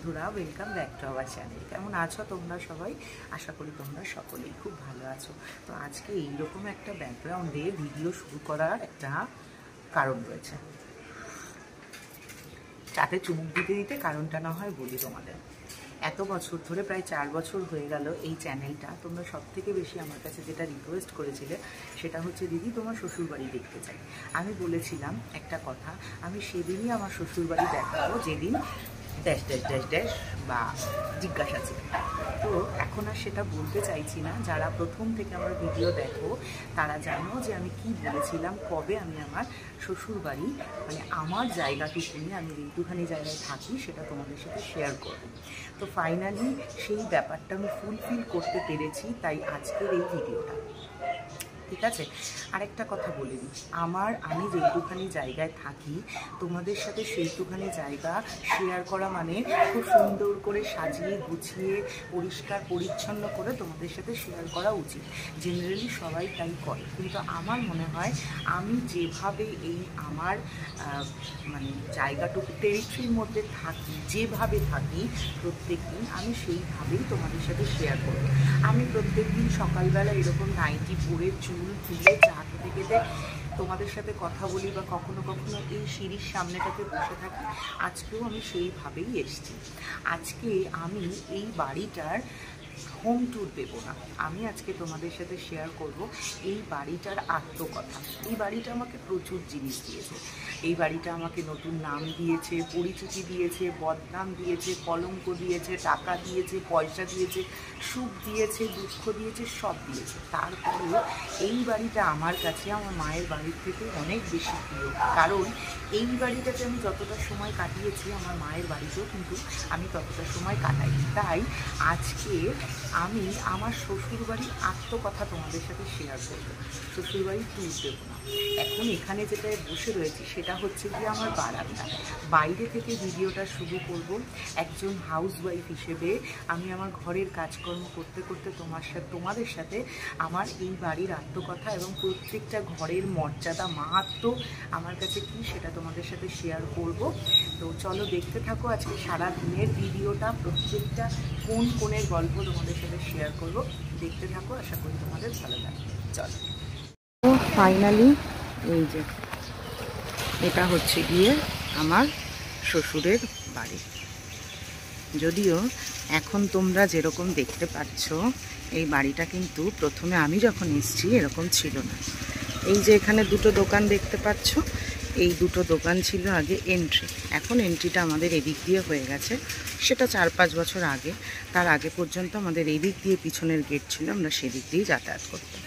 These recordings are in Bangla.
বন্ধুরা, welcome back to our channel. কেমন আছো তোমরা সবাই? আশা করি তোমরা সকলেই খুব ভালো আছো। তো আজকে এইরকম একটা ব্যাকগ্রাউন্ডে ভিডিও শুরু করার একটা কারণ রয়েছে। চাতে চুমুক দিতে দিতে কারণটা না হয় বলি তোমাদের। এত বছর ধরে, প্রায় 4 বছর হয়ে গেল এই চ্যানেলটা। তোমরা সব থেকে বেশি আমার কাছে যেটা রিকোয়েস্ট করেছিলে সেটা হচ্ছে, দিদি তোমার শ্বশুরবাড়ি দেখতে চাই। আমি বলেছিলাম একটা কথা, আমি সেদিনই আমার শ্বশুরবাড়ি দেখাবো যেদিন ড্যাশ ড্যাশ ড্যাশ ড্যাশ বা জিজ্ঞাসা ছিল। তো এখন আর সেটা বলতে চাইছি না। যারা প্রথম থেকে আমার ভিডিও দেখো তারা জানো যে আমি কি বলেছিলাম, কবে আমি আমার শ্বশুরবাড়ি মানে আমার জায়গাটুকুনি, আমি যেটুখানি জায়গায় থাকি সেটা তোমাদের সাথে শেয়ার করব। তো ফাইনালি সেই ব্যাপারটা আমি ফুলফিল করতে পেরেছি, তাই আজকের এই ভিডিওটা। ঠিক আছে, আরেকটা কথা বলে দিই, আমি যেইটুখানি জায়গায় থাকি তোমাদের সাথে সেইটুখানি জায়গা শেয়ার করা মানে খুব সুন্দর করে সাজিয়ে গুছিয়ে পরিষ্কার পরিচ্ছন্ন করে তোমাদের সাথে শেয়ার করা উচিত। জেনারেলি সবাই তাই করে, কিন্তু আমার মনে হয় আমি যেভাবে এই আমার মানে জায়গাটুকু টেরিটরির মধ্যে থাকি, যেভাবে থাকি প্রত্যেক দিন, আমি সেইভাবেই তোমাদের সাথে শেয়ার করব। আমি প্রত্যেক দিন সকালবেলা এরকম নাইটি পরে চুল তুলে চা খেতে খেতে তোমাদের সাথে কথা বলি, বা কখনো কখনো এই সিঁড়ির সামনেটাতে বসে থাকি। আজকেও আমি সেইভাবেই এসেছি। আজকে আমি এই বাড়িটার হোম ট্যুর দেবো না, আমি আজকে তোমাদের সাথে শেয়ার করব এই বাড়িটার আত্মকথা। এই বাড়িটা আমাকে প্রচুর জিনিস দিয়েছে। এই বাড়িটা আমাকে নতুন নাম দিয়েছে, পরিচিতি দিয়েছে, বদনাম দিয়েছে, কলঙ্ক দিয়েছে, টাকা দিয়েছে, পয়সা দিয়েছে, সুখ দিয়েছে, দুঃখ দিয়েছে, সব দিয়েছে। তারপরেও এই বাড়িটা আমার কাছে আমার মায়ের বাড়ির থেকে অনেক বেশি প্রিয়। কারণ এই বাড়িটাতে আমি যতটা সময় কাটিয়েছি আমার মায়ের বাড়িতেও কিন্তু আমি ততটা সময় কাটাই। তাই আজকে আমি আমার শ্বশুরবাড়ির আত্মকথা তোমাদের সাথে শেয়ার করবো। শ্বশুরবাড়ির ট্যুর দেবো না। এখন এখানে যেটা বসে রয়েছি সেটা হচ্ছে গিয়ে আমার বারান্দা। বাইরে থেকে ভিডিওটা শুরু করব। একজন হাউসওয়াইফ হিসেবে আমি আমার ঘরের কাজকর্ম করতে করতে তোমাদের সাথে আমার এই বাড়ির আত্মকথা এবং প্রত্যেকটা ঘরের মর্যাদা, মাহাত্ম্য আমার কাছে কি সেটা তোমাদের সাথে শেয়ার করব। তো চলো দেখতে থাকো আজকে সারা দিনের ভিডিওটা। প্রত্যেকটা কোণের গল্প তোমাদের সাথে শেয়ার করব, দেখতে থাকো, আশা করি তোমাদের ভালো লাগবে। চলো। তো ফাইনালি এই যে এটা হচ্ছে গিয়ে আমার শ্বশুরের বাড়ি। যদিও এখন তোমরা যেরকম দেখতে পাচ্ছ এই বাড়িটা কিন্তু প্রথমে আমি যখন এসেছি এরকম ছিল না। এই যে এখানে দুটো দোকান দেখতে পাচ্ছ, এই দুটো দোকান ছিল আগে এন্ট্রি। এখন এন্ট্রিটা আমাদের এদিক দিয়ে হয়ে গেছে, সেটা 4-5 বছর আগে। তার আগে পর্যন্ত আমাদের এই দিক দিয়ে পিছনের গেট ছিল, আমরা সেদিক দিয়েই যাতায়াত করতাম।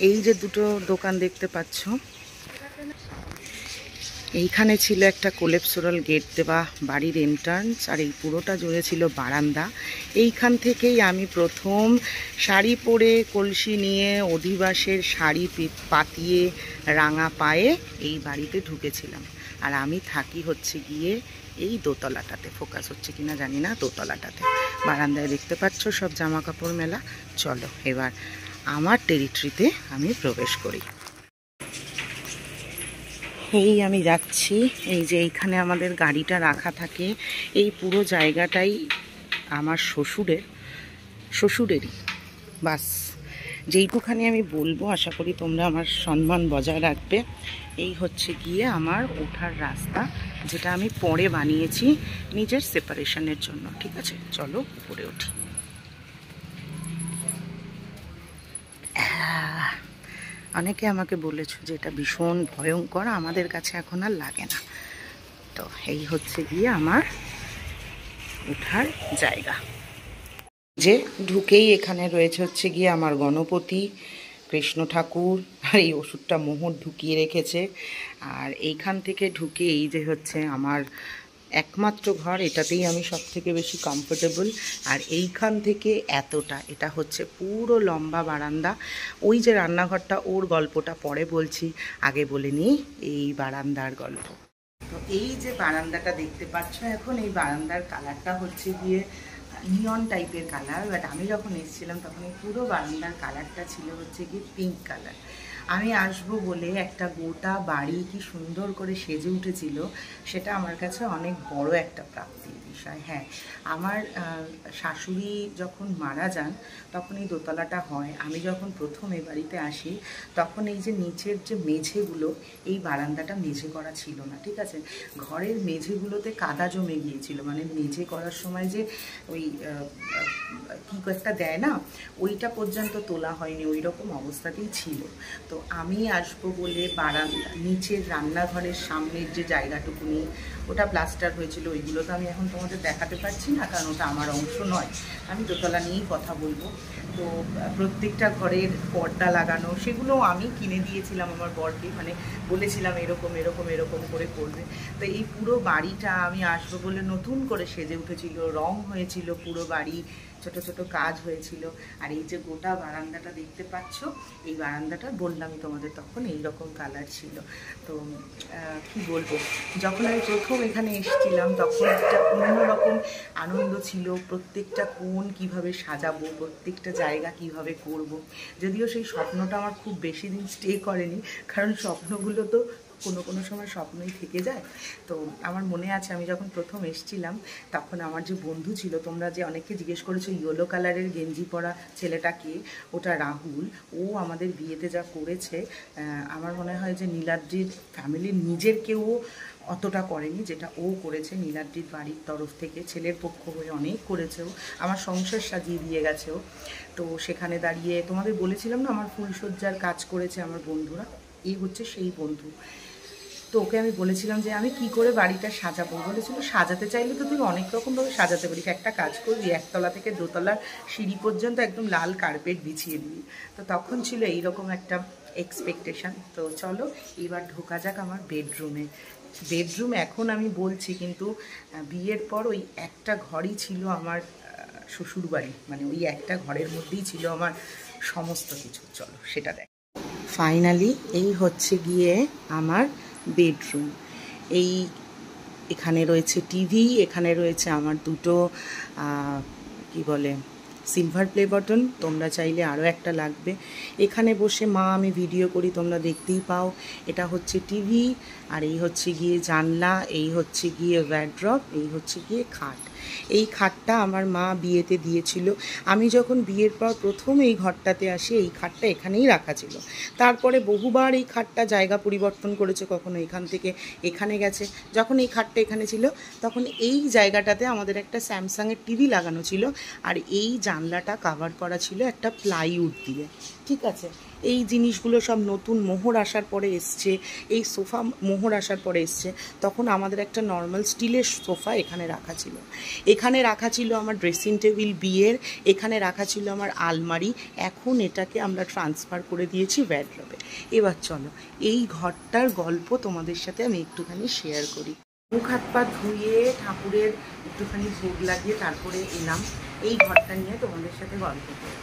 এই যে দুটো দোকান দেখতে পাচ্ছ, এইখানে ছিল একটা কোলেপসোরাল গেট দেওয়া বাড়ির এন্ট্রান্স, আর এই পুরোটা জুড়ে ছিল বারান্দা। এইখান থেকেই আমি প্রথম শাড়ি পরে কলসি নিয়ে অধিবাসের শাড়ি পাতিয়ে রাঙা পায়ে এই বাড়িতে ঢুকেছিলাম। আর আমি থাকি হচ্ছে গিয়ে এই দোতলাটাতে, ফোকাস হচ্ছে কিনা জানি না, দোতলাটাতে। বারান্দায় দেখতে পাচ্ছ সব জামা কাপড় মেলা। চলো এবার আমার টেরিটরিতে আমি প্রবেশ করি। এই আমি যাচ্ছি, এই যে এইখানে আমাদের গাড়িটা রাখা থাকে। এই পুরো জায়গাটাই আমার শ্বশুরেরই। বাস যেইটুখানি আমি বলবো, আশা করি তোমরা আমার সম্মান বজায় রাখবে। এই হচ্ছে গিয়ে আমার ওঠার রাস্তা, যেটা আমি পরে বানিয়েছি নিজের সেপারেশনের জন্য। ঠিক আছে, চলো উপরে উঠি। অনেকে আমাকে বলেছো যে এটা ভীষণ ভয়ঙ্কর, আমাদের কাছে এখন আর লাগে না। তো এই হচ্ছে গিয়ে আমার ওঠার জায়গা। যে ঢুকেই এখানে রয়েছে হচ্ছে গিয়ে আমার গণপতি, কৃষ্ণ ঠাকুর, আর এই ওষুধটা মোহর ঢুকিয়ে রেখেছে। আর এইখান থেকে ঢুকে এই যে হচ্ছে আমার একমাত্র ঘর, এটাতেই আমি সব থেকে বেশি কমফোর্টেবল। আর এইখান থেকে এটা হচ্ছে পুরো লম্বা বারান্দা। ওই যে রান্নাঘরটা, ওর গল্পটা পরে বলছি, আগে বলে নিই এই বারান্দার গল্প। তো এই যে বারান্দাটা দেখতে পাচ্ছ, এখন এই বারান্দার কালারটা হচ্ছে গিয়ে নিয়ন টাইপের কালার। বাট আমি যখন এসেছিলাম তখন এই পুরো বারান্দার কালারটা ছিল হচ্ছে গিয়ে পিঙ্ক কালার। আমি আসবো বলে একটা গোটা বাড়ি কি সুন্দর করে সেজে উঠেছিল, সেটা আমার কাছে অনেক বড় একটা প্রাপ্তি। সমস্যায়। হ্যাঁ, আমার শাশুড়ি যখন মারা যান তখন এই দোতলাটা হয়। আমি যখন প্রথম এই বাড়িতে আসি তখন এই যে নিচের যে মেঝেগুলো, এই বারান্দাটা মেঝে করা ছিল না, ঠিক আছে। ঘরের মেঝেগুলোতে কাদা জমে গিয়েছিল, মানে মেঝে করার সময় যে ওই কী একটা দেয় না, ওইটা পর্যন্ত তোলা হয়নি, ওই রকম অবস্থাতেই ছিল। তো আমি আসবো বলে বারান্দা নিচের রান্নাঘরের সামনের যে জায়গাটুকুনি ওটা প্লাস্টার হয়েছিল, ওইগুলো তো আমি এখন তোমাদের দেখাতে পারছি না, কারণ ওটা আমার অংশ নয়। আমি দোতলা নিয়েই কথা বলবো। তো প্রত্যেকটা ঘরের পর্দা লাগানো সেগুলো আমি কিনে দিয়েছিলাম আমার বরকে, মানে বলেছিলাম এরকম এরকম এরকম করে করবে। তো এই পুরো বাড়িটা আমি আসবো বলে নতুন করে সেজে উঠেছিল, রং হয়েছিল পুরো বাড়ি, ছোট ছোট কাজ হয়েছিল। আর এই যে গোটা বারান্দাটা দেখতে পাচ্ছ, এই বারান্দাটা বললামই তোমাদের তখন এই রকম কালার ছিল। তো কি বলবো, যখন আমি প্রথম এখানে এসেছিলাম তখন একটা অন্যরকম আনন্দ ছিল, প্রত্যেকটা কোণ কিভাবে সাজাবো, প্রত্যেকটা জায়গা কিভাবে করব। যদিও সেই স্বপ্নটা আমার খুব বেশি দিন স্টে করেনি, কারণ স্বপ্নগুলো তো কোনো সময় স্বপ্নই থেকে যায়। তো আমার মনে আছে আমি যখন প্রথম এসেছিলাম তখন আমার যে বন্ধু ছিল, তোমরা যে অনেকে জিজ্ঞেস করেছো ইয়েলো কালারের গেঞ্জি পরা ছেলেটাকে, ওটা রাহুল। ও আমাদের বিয়েতে যা করেছে, আমার মনে হয় যে নীলাদ্রির ফ্যামিলির নিজের কেউ অতটা করেনি যেটা ও করেছে। নীলাদ্রির বাড়ির তরফ থেকে ছেলের পক্ষ হয়ে অনেক করেছেও, আমার সংসার সাজিয়ে দিয়ে গেছেও। তো সেখানে দাঁড়িয়ে তোমাদের বলেছিলাম না আমার ফুলসজ্জার কাজ করেছে আমার বন্ধুরা, এই হচ্ছে সেই বন্ধু। তো ওকে আমি বলেছিলাম যে আমি কি করে বাড়িটা সাজাবো, বলেছিল সাজাতে চাইলে তো তুই অনেক রকমভাবে সাজাতে পারিস, একটা কাজ করবি একতলা থেকে দোতলার সিঁড়ি পর্যন্ত একদম লাল কার্পেট বিছিয়ে দিবি। তো তখন ছিল এইরকম একটা এক্সপেকটেশন। তো চলো এবার ঢোকা যাক আমার বেডরুমে। বেডরুম এখন আমি বলছি, কিন্তু বিয়ের পর ওই একটা ঘরই ছিল আমার শ্বশুরবাড়ি, মানে ওই একটা ঘরের মধ্যেই ছিল আমার সমস্ত কিছু। চলো সেটা দেখ। ফাইনালি এই হচ্ছে গিয়ে আমার বেডরুম। এখানে রয়েছে টিভি, এখানে রয়েছে আমার দুটো কি বলে সিলভার প্লে বাটন, তোমরা চাইলে আরও একটা লাগবে। এখানে বসে মা আমি ভিডিও করি, তোমরা দেখতেই পাও। এটা হচ্ছে টিভি, আর এই হচ্ছে গিয়ে জানলা, এই হচ্ছে গিয়ে ওয়ার্ড্রপ, এই হচ্ছে গিয়ে খাট। এই খাটটা আমার মা বিয়েতে দিয়েছিল। আমি যখন বিয়ের পর প্রথম এই ঘরটাতে আসি, এই খাটটা এখানেই রাখা ছিল। তারপরে বহুবার এই খাটটা জায়গা পরিবর্তন করেছে, কখনো এখান থেকে এখানে গেছে। যখন এই খাটটা এখানে ছিল তখন এই জায়গাটাতে আমাদের একটা স্যামসাংয়ের টিভি লাগানো ছিল, আর এই জানলাটা কাভার করা ছিল একটা প্লাইউড দিয়ে, ঠিক আছে। এই জিনিসগুলো সব নতুন মোহর আসার পরে এসছে, এই সোফা মোহর আসার পরে এসছে। তখন আমাদের একটা নর্মাল স্টিলের সোফা এখানে রাখা ছিল। এখানে রাখা ছিল আমার ড্রেসিং টেবিল বিয়ের, এখানে রাখা ছিল আমার আলমারি। এখন এটাকে আমরা ট্রান্সফার করে দিয়েছি ওয়ার্ড্রবে। এবার চলো এই ঘরটার গল্প তোমাদের সাথে আমি একটুখানি শেয়ার করি। মুখ হাত পা ধুয়ে ঠাকুরের একটুখানি ভোগ লাগিয়ে তারপরে এলাম এই ঘরটা নিয়ে তোমাদের সাথে গল্প করি।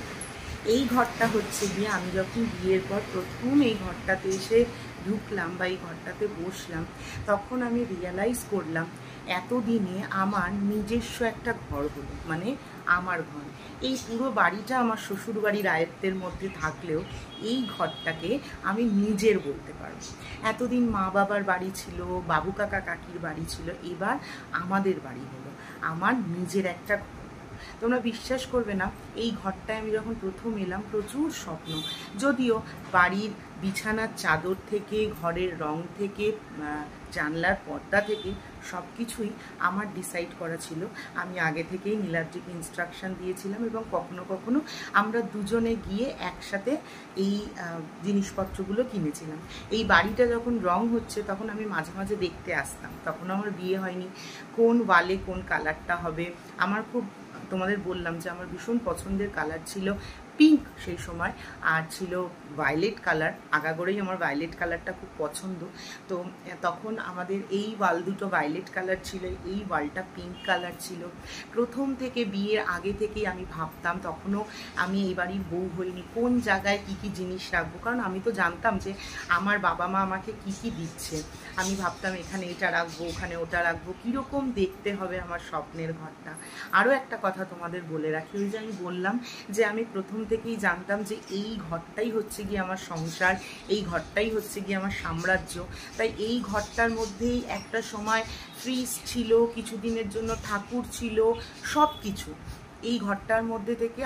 এই ঘরটা হচ্ছে গিয়ে আমি যখন বিয়ের পর প্রথম এই ঘরটাতে এসে ঢুকলাম বা এই ঘরটাতে বসলাম, তখন আমি রিয়ালাইজ করলাম এতদিনে আমার নিজস্ব একটা ঘর হলো, মানে আমার ঘর। এই পুরো বাড়িটা আমার শ্বশুরবাড়ির আয়ত্তের মধ্যে থাকলেও এই ঘরটাকে আমি নিজের বলতে পারব। এতদিন মা বাবার বাড়ি ছিল, বাবু কাকা কাকির বাড়ি ছিল, এবার আমাদের বাড়ি হলো, আমার নিজের একটা। তোমরা বিশ্বাস করবে না, এই ঘরটায় আমি যখন প্রথম এলাম প্রচুর স্বপ্ন। যদিও বাড়ির বিছানার চাদর থেকে, ঘরের রং থেকে, জানলার পর্দা থেকে সব কিছুই আমার ডিসাইড করা ছিল। আমি আগে থেকেই নীলাদ্রিকে ইনস্ট্রাকশান দিয়েছিলাম, এবং কখনো কখনো আমরা দুজনে গিয়ে একসাথে এই জিনিসপত্রগুলো কিনেছিলাম। এই বাড়িটা যখন রং হচ্ছে তখন আমি মাঝে মাঝে দেখতে আসতাম, তখন আমার বিয়ে হয়নি। কোন ওয়ালে কোন কালারটা হবে আমার খুব, তোমাদের বললাম যে আমার ভীষণ পছন্দের কালার ছিল পিঙ্ক সেই সময়, আর ছিল ভায়োলেট কালার। আগাগোড়েই আমার ভায়োলেট কালারটা খুব পছন্দ। তো তখন আমাদের এই ওয়াল দুটো ভায়োলেট কালার ছিল, এই ওয়ালটা পিঙ্ক কালার ছিল। প্রথম থেকে বিয়ের আগে থেকেই আমি ভাবতাম, তখনও আমি এই বাড়ির বউ হইনি, কোন জায়গায় কী কী জিনিস রাখবো, কারণ আমি তো জানতাম যে আমার বাবা মা আমাকে কী কী দিচ্ছে। আমি ভাবতাম এখানে এটা রাখবো, ওখানে ওটা রাখবো, কীরকম দেখতে হবে আমার স্বপ্নের ঘরটা। আরও একটা কথা তোমাদের বলে রাখি, ওই যে আমি বললাম যে আমি প্রথম থেকেই জানতাম যে এই ঘরটাই হচ্ছে গিয়ে আমার সংসার, এই ঘরটাই হচ্ছে গিয়ে আমার সাম্রাজ্য। তাই এই ঘরটার মধ্যেই একটা সময় ফ্রিজ ছিল, কিছুদিনের জন্য ঠাকুর ছিল, সব কিছু এই ঘরটার মধ্যে থেকে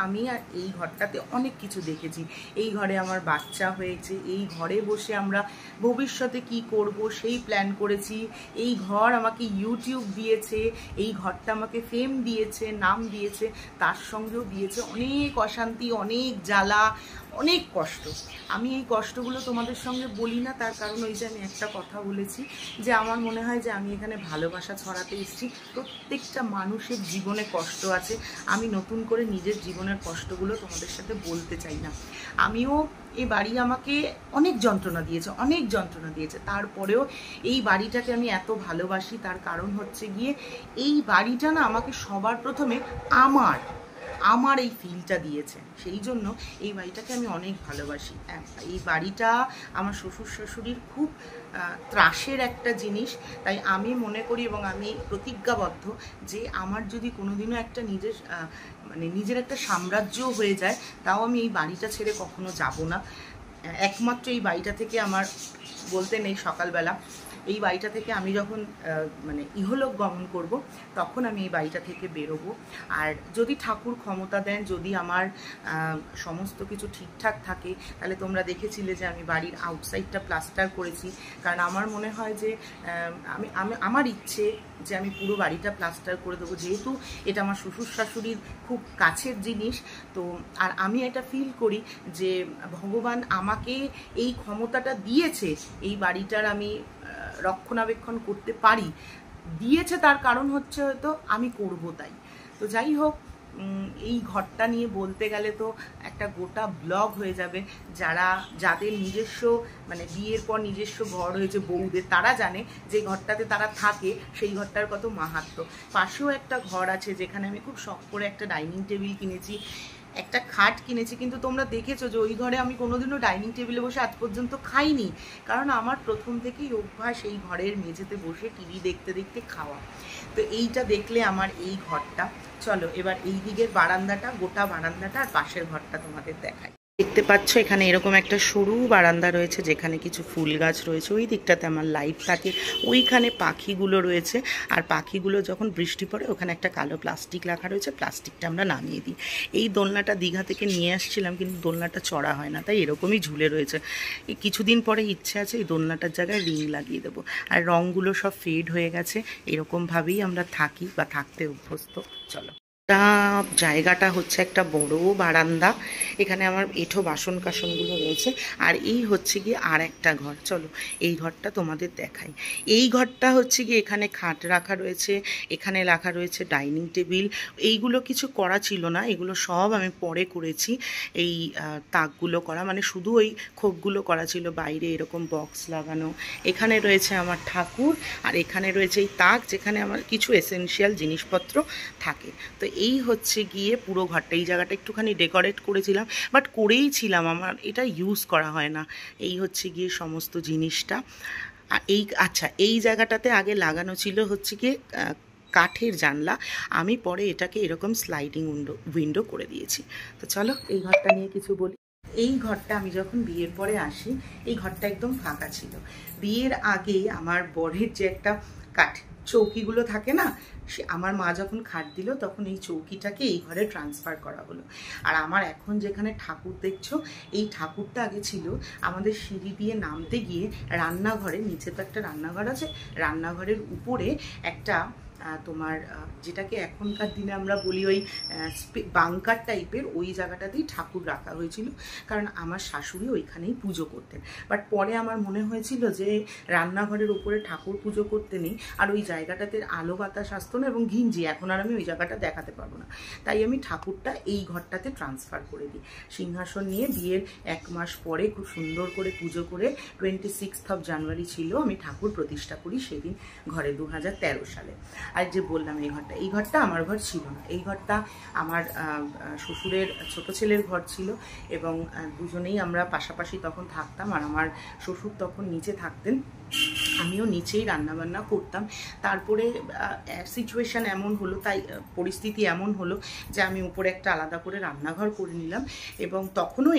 আমি আর এই ঘরটাতে অনেক কিছু দেখেছি। এই ঘরে আমার বাচ্চা হয়েছে, এই ঘরে বসে আমরা ভবিষ্যতে কি করব সেই প্ল্যান করেছি। এই ঘর আমাকে ইউটিউব দিয়েছে, এই ঘরটা আমাকে ফেম দিয়েছে, নাম দিয়েছে, তার সঙ্গেও দিয়েছে অনেক অশান্তি, অনেক জ্বালা, অনেক কষ্ট। আমি এই কষ্টগুলো তোমাদের সঙ্গে বলি না, তার কারণ ওই যে আমি একটা কথা বলেছি যে আমার মনে হয় যে আমি এখানে ভালোবাসা ছড়াতে এসেছি। প্রত্যেকটা মানুষের জীবনে কষ্ট আছে, আমি নতুন করে নিজের জীবনের কষ্টগুলো তোমাদের সাথে বলতে চাই না। আমিও এই বাড়ি আমাকে অনেক যন্ত্রণা দিয়েছে, তারপরেও এই বাড়িটাকে আমি এত ভালোবাসি। তার কারণ হচ্ছে গিয়ে এই বাড়িটা না আমাকে সবার প্রথমে আমার এই ফিলটা দিয়েছে, সেই জন্য এই বাড়িটাকে আমি অনেক ভালোবাসি। এই বাড়িটা আমার শ্বশুর শাশুড়ির খুব ত্রাসের একটা জিনিস, তাই আমি মনে করি এবং আমি প্রতিজ্ঞাবদ্ধ যে আমার যদি কোনোদিনও একটা নিজের একটা সাম্রাজ্য হয়ে যায়, তাও আমি এই বাড়িটা ছেড়ে কখনো যাব না। একমাত্র এই বাড়িটা থেকে আমার বলতে নেই, সকালবেলা এই বাড়িটা থেকে আমি যখন ইহলোক গমন করব, তখন আমি এই বাড়িটা থেকে বেরোবো। আর যদি ঠাকুর ক্ষমতা দেন, যদি আমার সমস্ত কিছু ঠিকঠাক থাকে, তাহলে তোমরা দেখেছিলে যে আমি বাড়ির আউটসাইডটা প্লাস্টার করেছি। কারণ আমার মনে হয় যে আমার ইচ্ছে যে আমি পুরো বাড়িটা প্লাস্টার করে দেবো, যেহেতু এটা আমার শ্বশুর শাশুড়ির খুব কাছের জিনিস। তো আর আমি এটা ফিল করি যে ভগবান আমাকে এই ক্ষমতাটা দিয়েছে, এই বাড়িটার আমি রক্ষণাবেক্ষণ করতে পারি, দিয়েছে। তার কারণ হচ্ছে হয়তো আমি করব তাই। তো যাই হোক, এই ঘরটা নিয়ে বলতে গেলে তো একটা গোটা ব্লগ হয়ে যাবে। যাদের নিজস্ব বিয়ের পর নিজস্ব ঘর হয়েছে বউদের, তারা জানে যে ঘরটাতে তারা থাকে সেই ঘরটার কত মাহাত্ম্য। পাশেও একটা ঘর আছে যেখানে আমি খুব শখ করে একটা ডাইনিং টেবিল কিনেছি, একটা খাট কিনেছি, কিন্তু তোমরা দেখেছো যে ওই ঘরে আমি কোনোদিনও ডাইনিং টেবিলে বসে আজ পর্যন্ত খাইনি। কারণ আমার প্রথম থেকেই অভ্যাস এই ঘরের মেঝেতে বসে টিভি দেখতে দেখতে খাওয়া। তো এইটা দেখলে আমার এই ঘরটা। চলো এবার এই দিকের বারান্দাটা, গোটা বারান্দাটা আর পাশের ঘরটা তোমাদের দেখাই। দেখতে পাচ্ছ এখানে এরকম একটা সরু বারান্দা রয়েছে, যেখানে কিছু ফুল গাছ রয়েছে। ওই দিকটাতে আমার লাইট থাকে, ওইখানে পাখিগুলো রয়েছে। আর পাখিগুলো যখন বৃষ্টি পড়ে, ওখানে একটা কালো প্লাস্টিক রাখা রয়েছে, প্লাস্টিকটা আমরা নামিয়ে দিই। এই দোলনাটা দীঘা থেকে নিয়ে আসছিলাম, কিন্তু দোলনাটা চড়া হয় না, তাই এরকমই ঝুলে রয়েছে। কিছুদিন পরে ইচ্ছে আছে এই দোলনাটার জায়গায় রিং লাগিয়ে দেবো। আর রঙগুলো সব ফেড হয়ে গেছে, এরকমভাবেই আমরা থাকি বা থাকতে অভ্যস্ত। চলো, জায়গাটা হচ্ছে একটা বড় বারান্দা, এখানে আমার এঁঠো বাসন কাসনগুলো রয়েছে। আর এই হচ্ছে গিয়ে আর একটা ঘর, চলো এই ঘরটা তোমাদের দেখাই। এই ঘরটা হচ্ছে গিয়ে এখানে খাট রাখা রয়েছে, এখানে রাখা রয়েছে ডাইনিং টেবিল। এইগুলো কিছু করা ছিল না, এগুলো সব আমি পরে করেছি। এই তাকগুলো করা শুধু ওই খোপগুলো করা ছিল, বাইরে এরকম বক্স লাগানো। এখানে রয়েছে আমার ঠাকুর, আর এখানে রয়েছে এই তাক, যেখানে আমার কিছু এসেনশিয়াল জিনিসপত্র থাকে। তো এই হচ্ছে গিয়ে পুরো ঘরটা। এই জায়গাটা একটুখানি ডেকোরেট করেছিলাম, বাট করেই ছিলাম, আমার এটা ইউজ করা হয় না। এই হচ্ছে গিয়ে সমস্ত জিনিসটা। আর এই জায়গাটাতে আগে লাগানো ছিল হচ্ছে গিয়ে কাঠের জানলা, আমি পরে এটাকে এরকম স্লাইডিং উইন্ডো করে দিয়েছি। তো চলো এই ঘরটা নিয়ে কিছু বলি। এই ঘরটা আমি যখন বিয়ের পরে আসি, এই ঘরটা একদম ফাঁকা ছিল। বিয়ের আগে আমার বরের যে একটা কাঠ চৌকিগুলো থাকে না, সে আমার মা যখন খাট দিল, তখন এই চৌকিটাকে এই ঘরে ট্রান্সফার করা হলো। আর আমার এখন যেখানে ঠাকুর দেখছো, এই ঠাকুরটা আগে ছিল আমাদের সিঁড়ি দিয়ে নামতে গিয়ে রান্নাঘরে, নিচে তো একটা রান্নাঘর আছে, রান্নাঘরের উপরে একটা তোমার যেটাকে এখনকার দিনে আমরা বলি ওই বাংকার টাইপের, ওই জায়গাটাতেই ঠাকুর রাখা হয়েছিল। কারণ আমার শাশুড়ি ওইখানেই পুজো করতেন। বাট পরে আমার মনে হয়েছিল যে রান্নাঘরের উপরে ঠাকুর পুজো করতে নেই, আর ওই জায়গাটাতে আলো বাতাস আসতো না এবং ঘিঞ্জি, এখন আর আমি ওই জায়গাটা দেখাতে পারবো না। তাই আমি ঠাকুরটা এই ঘরটাতে ট্রান্সফার করে দিই। সিংহাসন নিয়ে বিয়ের 1 মাস পরে খুব সুন্দর করে পুজো করে 26 জানুয়ারি ছিল, আমি ঠাকুর প্রতিষ্ঠা করি সেদিন ঘরে 2013 সালে। আর যে বললাম এই ঘরটা আমার ঘর ছিল না, এই ঘরটা আমার শ্বশুরের ছোট ছেলের ঘর ছিল, এবং দুজনেই আমরা পাশাপাশি তখন থাকতাম। আর আমার শ্বশুর তখন নিচে থাকতেন, আমিও নিচেই রান্নাবান্না করতাম। তারপরে সিচুয়েশান এমন হলো, তাই পরিস্থিতি এমন হলো যে আমি উপরে একটা আলাদা করে রান্নাঘর করে নিলাম, এবং তখনও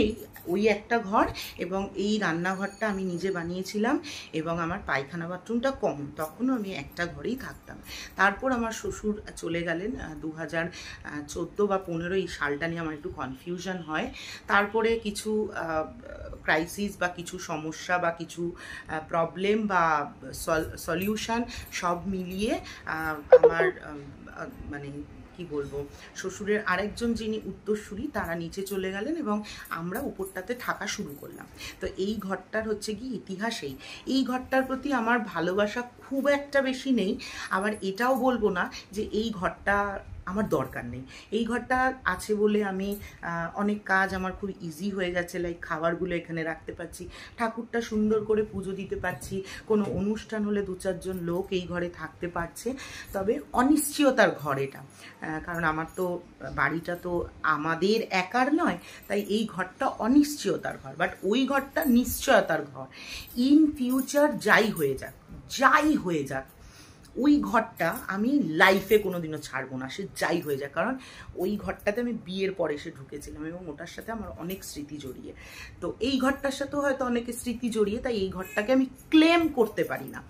ওই একটা ঘর, এবং এই রান্নাঘরটা আমি নিজে বানিয়েছিলাম, এবং আমার পায়খানা বাথরুমটা কম, তখনও আমি একটা ঘরেই থাকতাম। তারপর আমার শ্বশুর চলে গেলেন 2014 বা 15, এই সালটা নিয়ে আমার একটু কনফিউশন হয়। তারপরে কিছু ক্রাইসিস বা কিছু সমস্যা বা কিছু প্রবলেম বা সলিউশন সব মিলিয়ে আমার মানে কি বলবো, শ্বশুরের আরেকজন যিনি উত্তরসূরি তারা নিচে চলে গেলেন, এবং আমরা উপরটাতে থাকা শুরু করলাম। তো এই ঘরটার হচ্ছে কি ইতিহাসেই, এই ঘরটার প্রতি আমার ভালোবাসা খুব একটা বেশি নেই, আবার এটাও বলবো না যে এই ঘরটা আমার দরকার নেই। এই ঘরটা আছে বলে আমি অনেক কাজ আমার খুব ইজি হয়ে যাচ্ছে, লাইক খাবারগুলো এখানে রাখতে পারছি, ঠাকুরটা সুন্দর করে পুজো দিতে পারছি, কোনো অনুষ্ঠান হলে 2-4 জন লোক এই ঘরে থাকতে পারছে। তবে অনিশ্চয়তার ঘর এটা, কারণ আমার তো বাড়িটা তো আমাদের একার নয়, তাই এই ঘরটা অনিশ্চয়তার ঘর, বাট ওই ঘরটা নিশ্চয়তার ঘর। ইন ফিউচার যাই হয়ে যাক ওই ঘরটা আমি লাইফে কোনোদিনও ছাড়বো না, সে যাই হয়ে যায়। কারণ ওই ঘরটাতে আমি বিয়ের পরে এসে ঢুকেছিলাম, এবং ওটার সাথে আমার অনেক স্মৃতি জড়িয়ে। তো এই ঘরটার সাথেও হয়তো অনেক স্মৃতি জড়িয়ে, তাই এই ঘরটাকে আমি ক্লেম করতে পারি না,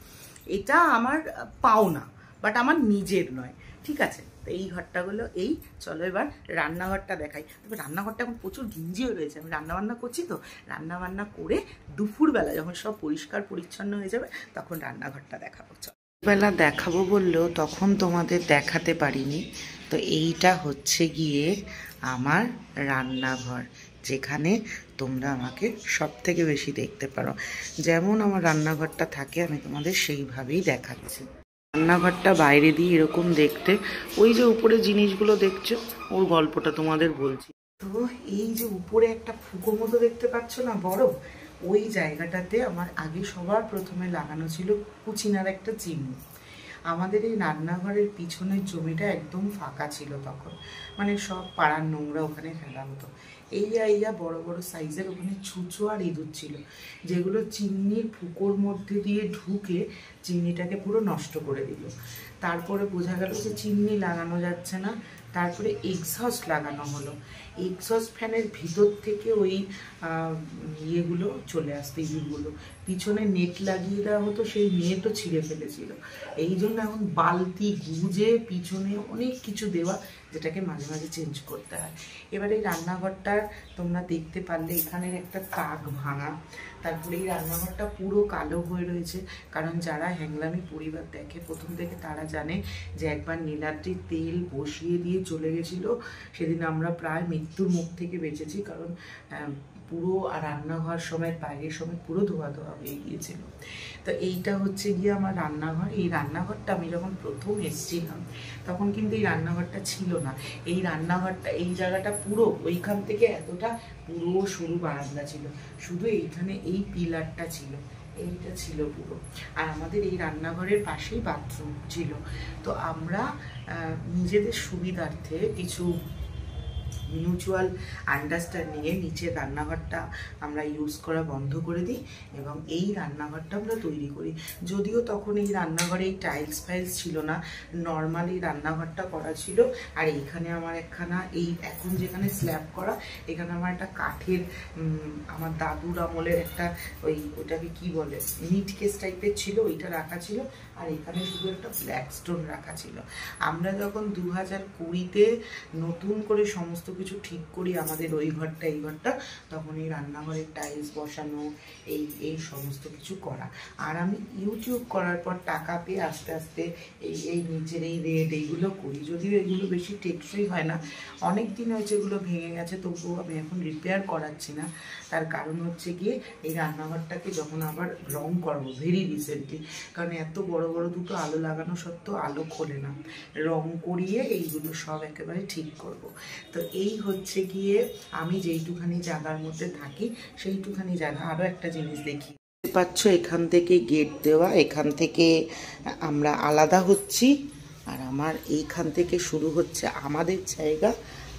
এটা আমার পাওনা, বাট আমার নিজের নয়। ঠিক আছে, তো এই ঘরটাগুলো এই। চলো এবার রান্নাঘরটা দেখাই। তবে রান্নাঘরটা এখন প্রচুর ঘিঞ্জিও রয়েছে, আমি রান্নাবান্না করছি তো, রান্নাবান্না করে দুপুরবেলা যখন সব পরিষ্কার পরিচ্ছন্ন হয়ে যাবে তখন রান্নাঘরটা দেখাবো। বেলা দেখাবো বললেও তখন তোমাদের দেখাতে পারিনি। তো এইটা হচ্ছে গিয়ে আমার রান্নাঘর, যেখানে তোমরা আমাকে সব থেকে বেশি দেখতে পারো। যেমন আমার রান্নাঘরটা থাকে আমি তোমাদের সেইভাবেই দেখাচ্ছি। রান্নাঘরটা বাইরে দিয়ে এরকম দেখতে, ওই যে উপরে জিনিসগুলো দেখছো ওর গল্পটা তোমাদের বলছি। তো এই যে উপরে একটা ফুঁকো মতো দেখতে পাচ্ছ না বড়, ওই জায়গাটাতে আমার আগে সবার প্রথমে লাগানো ছিল কুচিনার একটা চিমনি। আমাদের এই রান্নাঘরের পিছনের জমিটা একদম ফাঁকা ছিল তখন, মানে সব পাড়ার নোংরা ওখানে ফেলা হতো। এইয়া বড় বড় সাইজের ওখানে ছুঁচো আর ইঁদুর ছিল, যেগুলো চিমনির ফুঁকোর মধ্যে দিয়ে ঢুকে চিমনিটাকে পুরো নষ্ট করে দিল। তারপরে বোঝা গেল যে চিমনি লাগানো যাচ্ছে না, তারপরে এক্সস্ট লাগানো হলো। এক্সস্ট ফ্যানের ভিতর থেকে ওই ইয়েগুলো চলে আসতো, ইঁদুরগুলো। পিছনে নেট লাগিয়ে দেওয়া হতো, সেই নেটও ছিঁড়ে ফেলেছিল। এই জন্য এখন বালতি গুজে পিছনে অনেক কিছু দেওয়া, যেটাকে মাঝে মাঝে চেঞ্জ করতে হয়। এবার এই রান্নাঘরটার তোমরা দেখতে পারলে এখানের একটা তাক ভাঙা। তারপরে এই রান্নাঘরটা পুরো কালো হয়ে রয়েছে, কারণ যারা হ্যাংলামি পরিবার দেখে প্রথম থেকে তারা জানে যে একবার নীলাদ্রির তেল বসিয়ে দিয়ে চলে গেছিলো, সেদিন আমরা প্রায় মৃত্যুর মুখ থেকে বেঁচেছি, কারণ পুরো রান্নাঘর সময় বাইরের সময় পুরো ধোয়া হয়ে গিয়েছিল। তো এইটা হচ্ছে গিয়ে আমার রান্নাঘর। এই রান্নাঘরটা আমি যখন প্রথম এসেছিলাম তখন কিন্তু এই রান্নাঘরটা ছিল না। এই রান্নাঘরটা, এই জায়গাটা পুরো ওইখান থেকে এতটা পুরো সরু বারান্দা ছিল, শুধু এইখানে এই পিলারটা ছিল, এইটা ছিল পুরো। আর আমাদের এই রান্নাঘরের পাশেই বাথরুম ছিল। তো আমরা নিজেদের সুবিধার্থে কিছু মিউচুয়াল আন্ডারস্ট্যান্ডিংয়ে নিচের রান্নাঘরটা আমরা ইউজ করা বন্ধ করে দিই, এবং এই রান্নাঘরটা আমরা তৈরি করি। যদিও তখন এই রান্নাঘরে এই টাইলস ফাইলস ছিল না, নর্মালি রান্নাঘরটা করা ছিল। আর এইখানে আমার একখানা, এই এখন যেখানে স্ল্যাব করা, এখানে আমার একটা কাঠের, আমার দাদুর আমলের একটা ওইটাকে কি বলে, নিট কেস টাইপের ছিল, ওইটা রাখা ছিল। আর এখানে শুধু একটা ব্ল্যাক স্টোন রাখা ছিল। আমরা যখন 2020-তে নতুন করে সমস্ত কিছু ঠিক করি, আমাদের ওই ঘরটা এই ঘরটা, তখন এই রান্নাঘরের টাইলস বসানো, এই সমস্ত কিছু করা। আর আমি ইউটিউব করার পর টাকা পেয়ে আস্তে আস্তে এই নিচের এই রেড এইগুলো করি, যদিও এগুলো বেশি টেকসই হয় না, অনেক দিন হয়েছে এগুলো ভেঙে গেছে, তবুও আমি এখন রিপেয়ার করাচ্ছি না। তার কারণ হচ্ছে গিয়ে এই রান্নাঘরটাকে যখন আবার রং করবো ভেরি রিসেন্টলি, কারণ এত বড় বড় দুটো আলো লাগানো সত্ত্বেও আলো খোলে না, রং করিয়ে এইগুলো সব একেবারে ঠিক করব। তো এই হচ্ছে গিয়ে আমি যেইটুখানি জায়গার মধ্যে থাকি সেইটুখানি জায়গা। আরও একটা জিনিস দেখি পাচ্ছ, এখান থেকে গেট দেওয়া, এখান থেকে আমরা আলাদা হচ্ছি, আর আমার এইখান থেকে শুরু হচ্ছে আমাদের জায়গা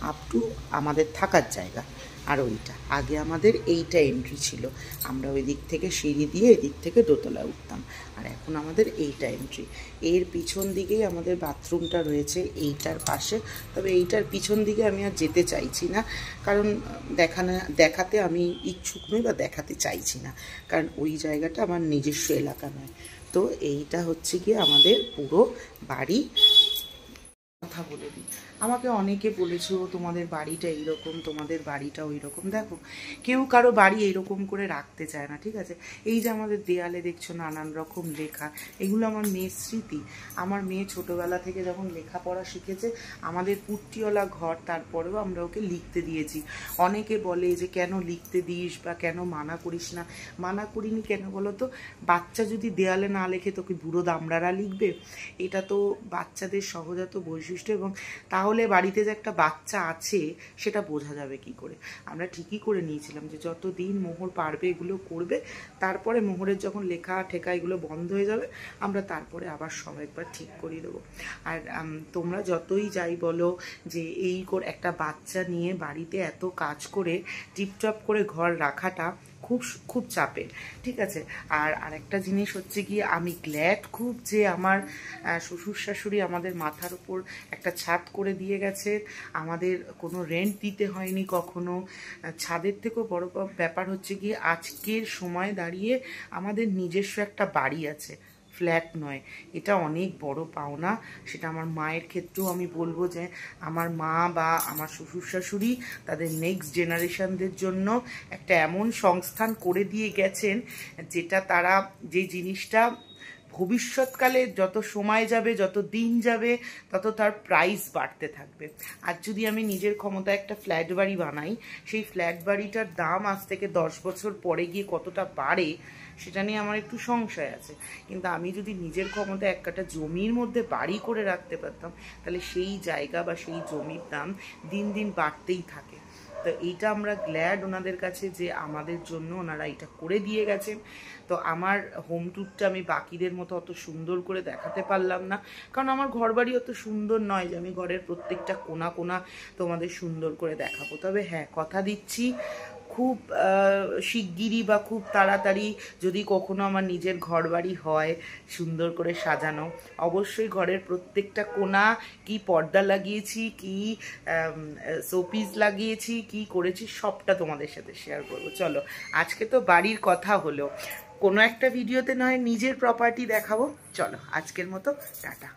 আপ টু আমাদের থাকার জায়গা। আর ওইটা আগে আমাদের এইটা এন্ট্রি ছিল, আমরা ওই দিক থেকে সিঁড়ি দিয়ে এদিক থেকে দোতলায় উঠতাম, আর এখন আমাদের এইটা এন্ট্রি। এর পিছন দিকেই আমাদের বাথরুমটা রয়েছে এইটার পাশে, তবে এইটার পিছন দিকে আমি আর যেতে চাইছি না, কারণ দেখাতে আমি ইচ্ছুক নই বা দেখাতে চাইছি না, কারণ ওই জায়গাটা আমার নিজস্ব এলাকা নয়। তো এইটা হচ্ছে গিয়ে আমাদের পুরো বাড়ি। কথা বলে দিই, আমাকে অনেকে বলেছো তোমাদের বাড়িটা এইরকম, তোমাদের বাড়িটা ওই রকম। দেখো, কেউ কারো বাড়ি এইরকম করে রাখতে চায় না, ঠিক আছে। এই যে আমাদের দেয়ালে দেখছো নানান রকম লেখা, এগুলো আমার মেয়ের স্মৃতি। আমার মেয়ে ছোটোবেলা থেকে যখন লেখাপড়া শিখেছে, আমাদের পুট্টিওয়ালা ঘর, তারপরেও আমরা ওকে লিখতে দিয়েছি। অনেকে বলে যে কেন লিখতে দিস বা কেন মানা করিস না। মানা করিনি কেন বলো তো? বাচ্চা যদি দেয়ালে না লেখে তোকে বুড়ো দামড়ারা লিখবে? এটা তো বাচ্চাদের সহজাত বৈশিষ্ট্য, এবং তাহলে বাড়িতে যে একটা বাচ্চা আছে সেটা বোঝা যাবে কি করে। আমরা ঠিকই করে নিয়েছিলাম যে যতদিন মোহর পারবে এগুলো করবে, তারপরে মোহরের যখন লেখা ঠেকা এগুলো বন্ধ হয়ে যাবে, আমরা তারপরে আবার সব একবার ঠিক করিয়ে দেবো। আর তোমরা যতই যাই বলো যে এই করে একটা বাচ্চা নিয়ে বাড়িতে এত কাজ করে টিপটপ করে ঘর রাখাটা খুব খুব চাপের, ঠিক আছে। আর আরেকটা জিনিস হচ্ছে কি, আমি গ্ল্যাড খুব যে আমার শ্বশুর শাশুড়ি আমাদের মাথার উপর একটা ছাদ করে দিয়ে গেছে, আমাদের কোনো রেন্ট দিতে হয়নি কখনো। ছাদের থেকেও বড় ব্যাপার হচ্ছে কি, আজকের সময় দাঁড়িয়ে আমাদের নিজস্ব একটা বাড়ি আছে, ফ্ল্যাট নয়। এটা অনেক বড় পাওনা। সেটা আমার মায়ের ক্ষেত্রেও আমি বলবো যে আমার মা বা আমার শ্বশুর শাশুড়ি তাদের নেক্সট জেনারেশনদের জন্য একটা এমন সংস্থান করে দিয়ে গেছেন, যেটা তারা যে জিনিসটা ভবিষ্যৎকালে যত সময় যাবে, যত দিন যাবে, তত তার প্রাইস বাড়তে থাকবে। আর যদি আমি নিজের ক্ষমতায় একটা ফ্ল্যাট বাড়ি বানাই, সেই ফ্ল্যাট বাড়িটার দাম আজ থেকে 10 বছর পরে গিয়ে কতটা বাড়ে সেটা নিয়ে আমার একটু সংশয় আছে। কিন্তু আমি যদি নিজের ক্ষমতায় এক কাঠা জমির মধ্যে বাড়ি করে রাখতে পারতাম, তাহলে সেই জায়গা বা সেই জমির দাম দিন দিন বাড়তেই থাকে। তো এইটা আমরা গ্ল্যাড ওনাদের কাছে যে আমাদের জন্য ওনারা এটা করে দিয়ে গেছেন। তো আমার হোম ট্যুরটা আমি বাকিদের মতো অত সুন্দর করে দেখাতে পারলাম না, কারণ আমার ঘরবাড়ি অত সুন্দর নয় যে আমি ঘরের প্রত্যেকটা কোণা কোণা তোমাদের সুন্দর করে দেখাবো। তবে হ্যাঁ, কথা দিচ্ছি খুব শিগগিরই বা খুব তাড়াতাড়ি যদি কখনো আমার নিজের ঘরবাড়ি হয় সুন্দর করে সাজানো, অবশ্যই ঘরের প্রত্যেকটা কোণা কি পর্দা লাগিয়েছি, কি শোপিস লাগিয়েছি, কি করেছি, সবটা তোমাদের সাথে শেয়ার করবো। চলো, আজকে তো বাড়ির কথা হলো, কোনো একটা ভিডিওতে নয় নিজের প্রপার্টি দেখাবো। চলো, আজকের মতো টাটা।